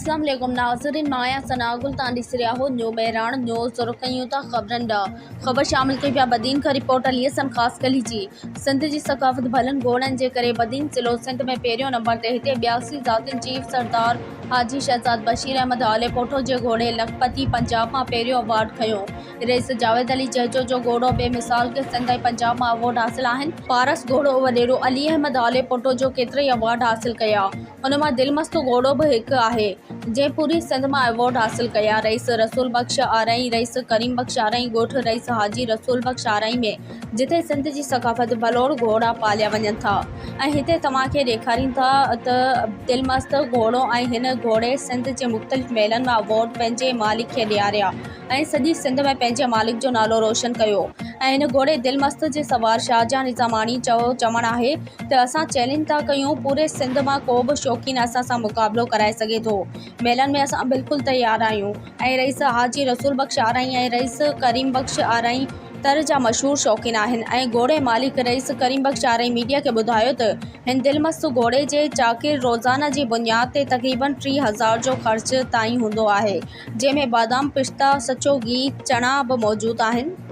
अस्सलाम वालेकुम नाज़रीन, माया सनागुल तांडी सिरियाहो न्यू बहरान न्यूज़ और कयूं ता खबरन दा खबर शामिल कई पिया बदीन का रिपोर्टर लियसन खास कली जी सिंध जी सकाफ़त भलन घोड़न जे करे बदीन ज़िलो सिंध में पहिरियों नंबर ते हिते 82 ज़ातिन चीफ सरदार हाजी शहजाद बशीर अहमद आले पोठो जे घोड़े लखपति पंजाब में पहिरियों अवार्ड खयो। रईस जावेद अली जहजो जो घोड़ो बेमिसाल के सिंध ऐं पंजाब में अवार्ड हासिल आहिनि। पारस घोड़ो वडेरो अली अहमद आले पोठो जो केतिरई अवार्ड हासिल कया, उन मां दिलमस्त घोड़ो भी हिकु आहे जंहिं पूरी सिंध में अवार्ड हासिल कया। रईस रसूल बख्श आरई, रईस करीम बख्श आरई ॻोठ रईस हाजी रसूल बख्श आरई में जिथे सिंध जी सकाफ़त बलोड़ घोड़ा पालिया वञनि था ऐं हिते तव्हांखे ॾेखारीनि था त दिलमस्त घोड़ो ऐं हिन घोड़े सिंध जे मुख़्तलिफ़ मेलनि में अवार्ड पंहिंजे मालिक खे ॾियारिया ऐं सॼी सिंध में पंहिंजे मालिक जो नालो रोशन कयो। ऐं हिन घोड़े दिलमस्त जे सवार शाहजहां निज़ामानी चवणु आहे त असां चैलेंज था कयूं पूरे सिंध मां को बि शौक़ीन असां सां मुक़ाबिलो कराए सघे थो। मेलनि में असां बिल्कुलु तयारु आहियूं। ऐं रईस हाजी रसूल बख्श आरई ऐं रईस करीम बख्श आरई तर जा मशहूर शौक़ीन आहिनि ऐं घोड़े मालिक रईस करीम बख्श आरई मीडिया के ॿुधायो त हिन दिलमस्त घोड़े जे चाकिर रोज़ाना जी बुनियाद ते तक़रीबन 30,000 जो ख़र्च ताईं हूंदो आहे, जंहिंमें बादाम पिस्ता सचो घी चणा बि मौजूदु आहिनि।